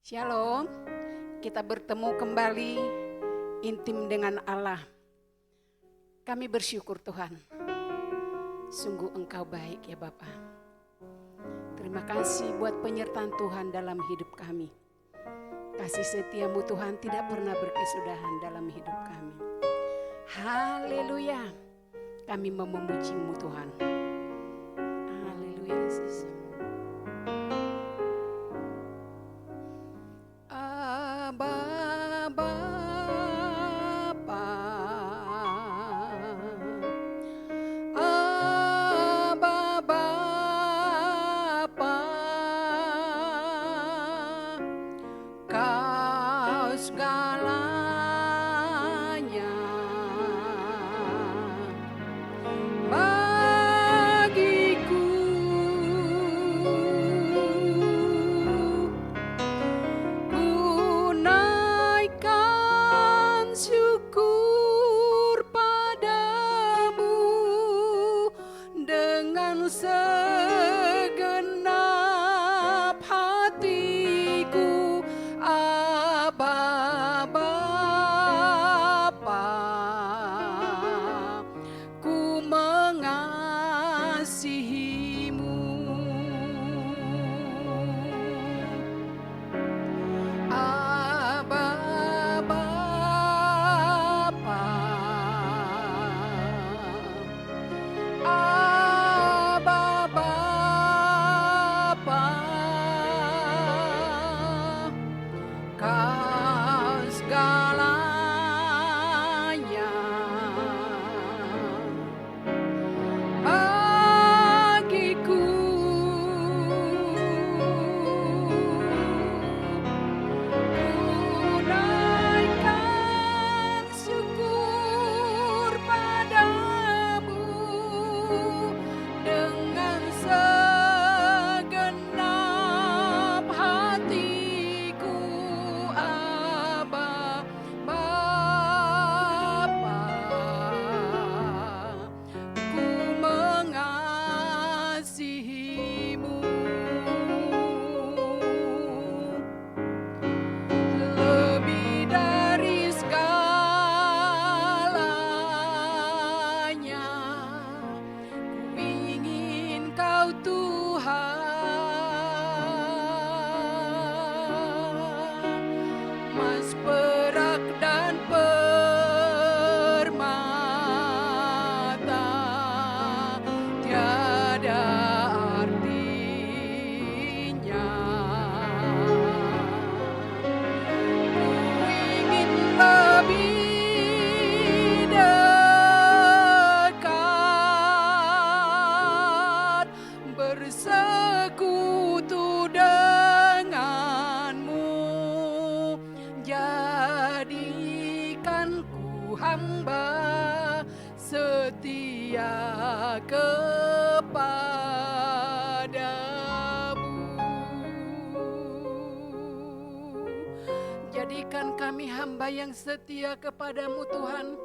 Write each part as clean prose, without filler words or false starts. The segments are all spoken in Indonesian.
Shalom, kita bertemu kembali intim dengan Allah. Kami bersyukur Tuhan, sungguh Engkau baik ya Bapa. Terima kasih buat penyertaan Tuhan dalam hidup kami. Kasih setiamu Tuhan tidak pernah berkesudahan dalam hidup kami. Haleluya, kami mau memuji-Mu Tuhan. Haleluya Yesus. Jadikan kami hamba yang setia kepadamu Tuhan.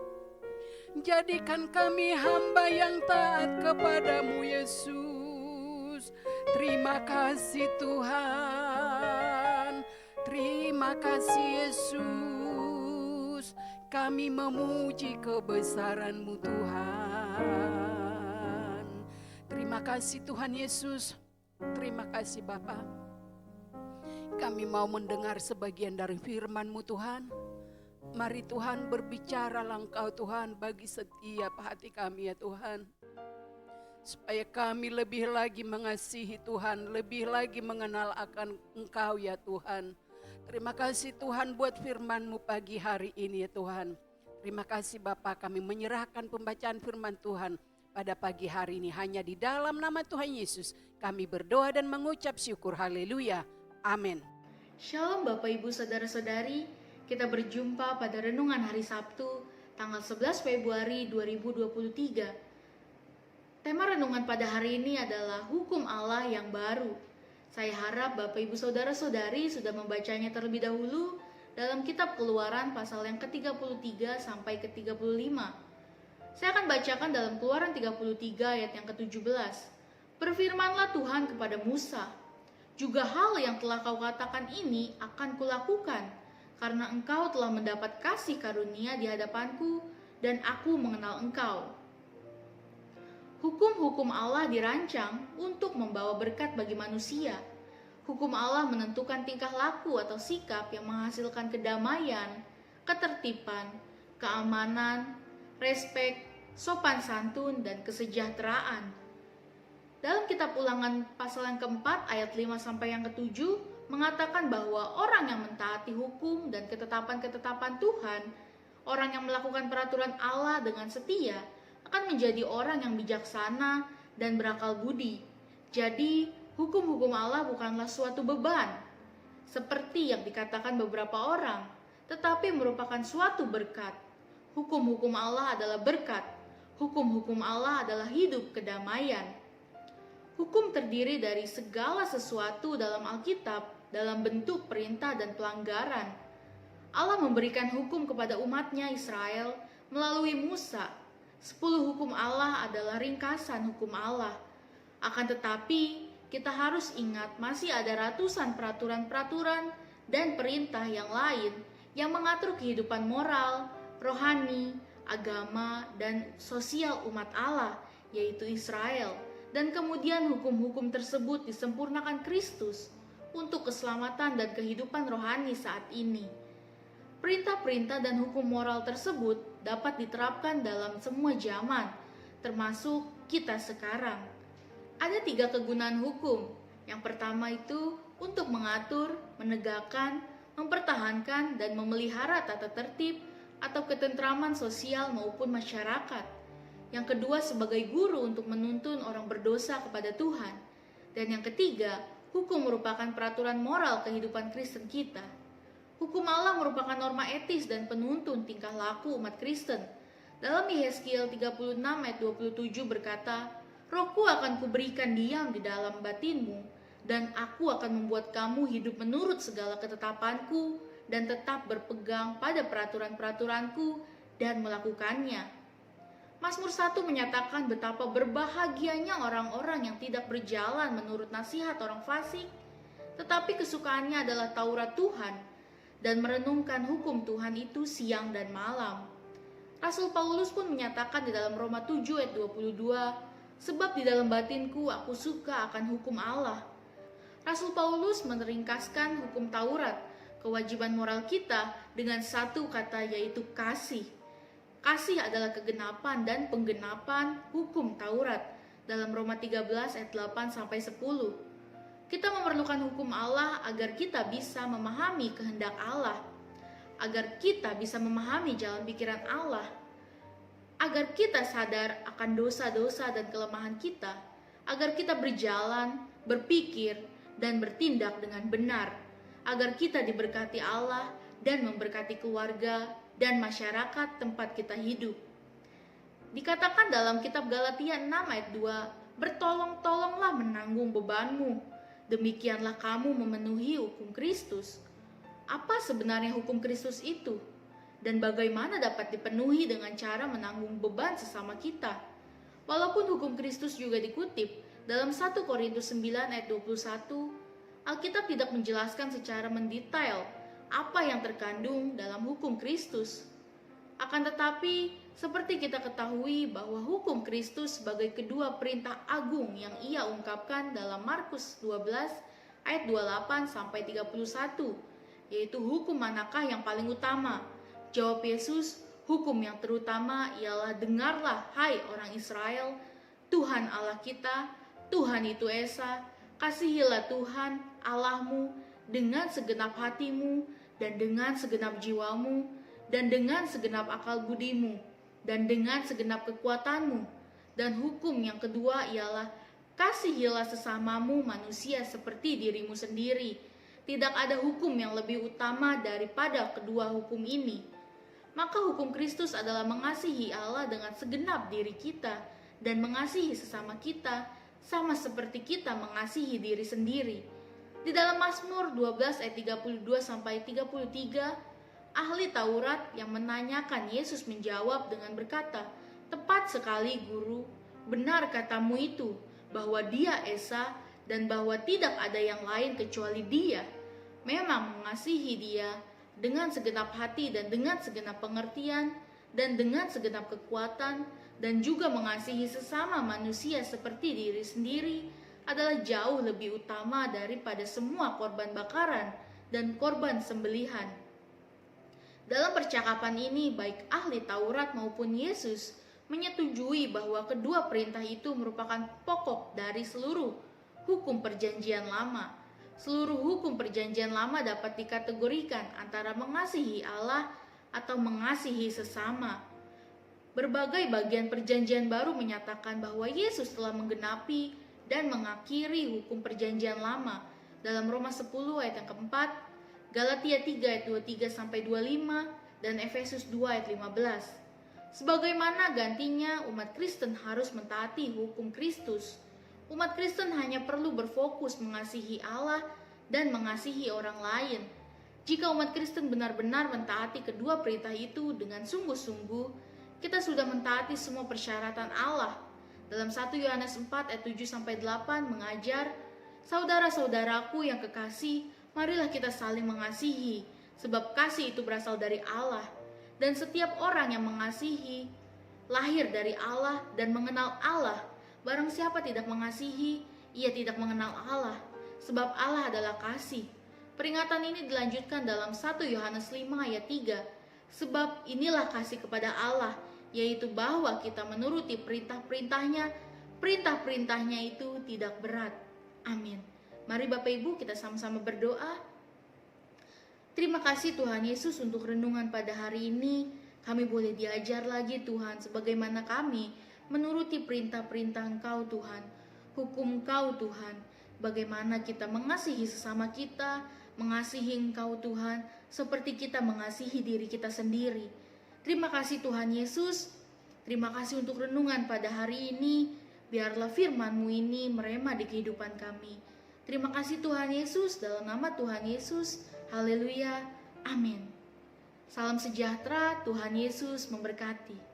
Jadikan kami hamba yang taat kepadamu Yesus. Terima kasih Tuhan. Terima kasih Yesus. Kami memuji kebesaran-Mu Tuhan. Terima kasih Tuhan Yesus. Terima kasih Bapa. Kami mau mendengar sebagian dari firman-Mu Tuhan. Mari Tuhan berbicaralah Engkau Tuhan bagi setiap hati kami ya Tuhan. Supaya kami lebih lagi mengasihi Tuhan, lebih lagi mengenal akan Engkau ya Tuhan. Terima kasih Tuhan buat firman-Mu pagi hari ini ya Tuhan. Terima kasih Bapa, kami menyerahkan pembacaan firman Tuhan pada pagi hari ini. Hanya di dalam nama Tuhan Yesus kami berdoa dan mengucap syukur. Haleluya. Amin. Shalom Bapak Ibu Saudara-saudari, kita berjumpa pada renungan hari Sabtu tanggal 11 Februari 2023. Tema renungan pada hari ini adalah hukum Allah yang baru. Saya harap Bapak Ibu Saudara-saudari sudah membacanya terlebih dahulu dalam kitab Keluaran pasal yang ke-33 sampai ke-35. Saya akan bacakan dalam Keluaran 33 ayat yang ke-17. Berfirmanlah Tuhan kepada Musa, Juga hal yang telah kau katakan ini akan kulakukan, karena engkau telah mendapat kasih karunia di hadapanku, dan aku mengenal engkau. Hukum-hukum Allah dirancang untuk membawa berkat bagi manusia. Hukum Allah menentukan tingkah laku atau sikap yang menghasilkan kedamaian, ketertiban, keamanan, respek, sopan santun, dan kesejahteraan. Dalam kitab Ulangan pasal yang keempat ayat 5 sampai yang ketujuh mengatakan bahwa orang yang mentaati hukum dan ketetapan-ketetapan Tuhan, orang yang melakukan peraturan Allah dengan setia, akan menjadi orang yang bijaksana dan berakal budi. Jadi, hukum-hukum Allah bukanlah suatu beban, seperti yang dikatakan beberapa orang, tetapi merupakan suatu berkat. Hukum-hukum Allah adalah berkat. Hukum-hukum Allah adalah hidup kedamaian. Hukum terdiri dari segala sesuatu dalam Alkitab dalam bentuk perintah dan pelanggaran. Allah memberikan hukum kepada umatnya Israel melalui Musa. 10 hukum Allah adalah ringkasan hukum Allah. Akan tetapi, kita harus ingat masih ada ratusan peraturan-peraturan dan perintah yang lain yang mengatur kehidupan moral, rohani, agama, dan sosial umat Allah, yaitu Israel. Dan kemudian hukum-hukum tersebut disempurnakan Kristus untuk keselamatan dan kehidupan rohani saat ini. Perintah-perintah dan hukum moral tersebut dapat diterapkan dalam semua zaman, termasuk kita sekarang. Ada 3 kegunaan hukum. Yang pertama itu untuk mengatur, menegakkan, mempertahankan, dan memelihara tata tertib atau ketentraman sosial maupun masyarakat. Yang kedua sebagai guru untuk menuntun orang berdosa kepada Tuhan. Dan yang ketiga, hukum merupakan peraturan moral kehidupan Kristen kita. Hukum Allah merupakan norma etis dan penuntun tingkah laku umat Kristen. Dalam Yehezkiel 36 ayat 27 berkata, "Rohku akan kuberikan diam di dalam batinmu, dan aku akan membuat kamu hidup menurut segala ketetapanku dan tetap berpegang pada peraturan-peraturanku dan melakukannya." Mazmur 1 menyatakan betapa berbahagianya orang-orang yang tidak berjalan menurut nasihat orang fasik, tetapi kesukaannya adalah Taurat Tuhan dan merenungkan hukum Tuhan itu siang dan malam. Rasul Paulus pun menyatakan di dalam Roma 7 ayat 22, "Sebab di dalam batinku aku suka akan hukum Allah." Rasul Paulus meringkaskan hukum Taurat, kewajiban moral kita, dengan satu kata yaitu kasih. Kasih adalah kegenapan dan penggenapan hukum Taurat dalam Roma 13 ayat 8 sampai 10. Kita memerlukan hukum Allah agar kita bisa memahami kehendak Allah, agar kita bisa memahami jalan pikiran Allah, agar kita sadar akan dosa-dosa dan kelemahan kita, agar kita berjalan, berpikir, dan bertindak dengan benar, agar kita diberkati Allah dan memberkati keluarga dan masyarakat tempat kita hidup. Dikatakan dalam kitab Galatia 6 ayat 2, "Bertolong-tolonglah menanggung bebanmu, demikianlah kamu memenuhi hukum Kristus." Apa sebenarnya hukum Kristus itu? Dan bagaimana dapat dipenuhi dengan cara menanggung beban sesama kita? Walaupun hukum Kristus juga dikutip dalam 1 Korintus 9 ayat 21, Alkitab tidak menjelaskan secara mendetail apa yang terkandung dalam hukum Kristus. Akan tetapi, seperti kita ketahui bahwa hukum Kristus sebagai kedua perintah agung yang ia ungkapkan dalam Markus 12 ayat 28 sampai 31, yaitu hukum manakah yang paling utama? Jawab Yesus, "Hukum yang terutama ialah dengarlah hai orang Israel, Tuhan Allah kita, Tuhan itu Esa, kasihilah Tuhan Allahmu dengan segenap hatimu, dan dengan segenap jiwamu, dan dengan segenap akal budimu, dan dengan segenap kekuatanmu." Dan hukum yang kedua ialah kasihilah sesamamu manusia seperti dirimu sendiri. Tidak ada hukum yang lebih utama daripada kedua hukum ini. Maka hukum Kristus adalah mengasihi Allah dengan segenap diri kita dan mengasihi sesama kita sama seperti kita mengasihi diri sendiri. Di dalam Mazmur 12 ayat 32 sampai 33, ahli Taurat yang menanyakan Yesus menjawab dengan berkata, "Tepat sekali guru, benar katamu itu, bahwa dia Esa dan bahwa tidak ada yang lain kecuali Dia, memang mengasihi Dia dengan segenap hati dan dengan segenap pengertian dan dengan segenap kekuatan, dan juga mengasihi sesama manusia seperti diri sendiri adalah jauh lebih utama daripada semua korban bakaran dan korban sembelihan. Dalam percakapan ini, baik ahli Taurat maupun Yesus menyetujui bahwa kedua perintah itu merupakan pokok dari seluruh hukum perjanjian lama. Seluruh hukum perjanjian lama dapat dikategorikan antara mengasihi Allah atau mengasihi sesama. Berbagai bagian perjanjian baru menyatakan bahwa Yesus telah menggenapi dan mengakhiri hukum perjanjian lama dalam Roma 10 ayat yang keempat, Galatia 3 ayat 23-25, dan Efesus 2 ayat 15. Sebagaimana gantinya umat Kristen harus mentaati hukum Kristus, umat Kristen hanya perlu berfokus mengasihi Allah dan mengasihi orang lain. Jika umat Kristen benar-benar mentaati kedua perintah itu dengan sungguh-sungguh, kita sudah mentaati semua persyaratan Allah. Dalam 1 Yohanes 4 ayat 7-8 mengajar, "Saudara-saudaraku yang kekasih, marilah kita saling mengasihi, sebab kasih itu berasal dari Allah. Dan setiap orang yang mengasihi, lahir dari Allah dan mengenal Allah. Barang siapa tidak mengasihi, ia tidak mengenal Allah, sebab Allah adalah kasih." Peringatan ini dilanjutkan dalam 1 Yohanes 5 ayat 3, "Sebab inilah kasih kepada Allah, yaitu bahwa kita menuruti perintah-perintahnya. Perintah-perintahnya itu tidak berat." Amin. Mari Bapak Ibu kita sama-sama berdoa. Terima kasih Tuhan Yesus untuk renungan pada hari ini. Kami boleh diajar lagi Tuhan, sebagaimana kami menuruti perintah-perintah Engkau Tuhan, hukum Engkau Tuhan. Bagaimana kita mengasihi sesama kita, mengasihi Engkau Tuhan, seperti kita mengasihi diri kita sendiri. Terima kasih Tuhan Yesus. Terima kasih untuk renungan pada hari ini. Biarlah firman-Mu ini merema di kehidupan kami. Terima kasih Tuhan Yesus, dalam nama Tuhan Yesus. Haleluya. Amin. Salam sejahtera, Tuhan Yesus memberkati.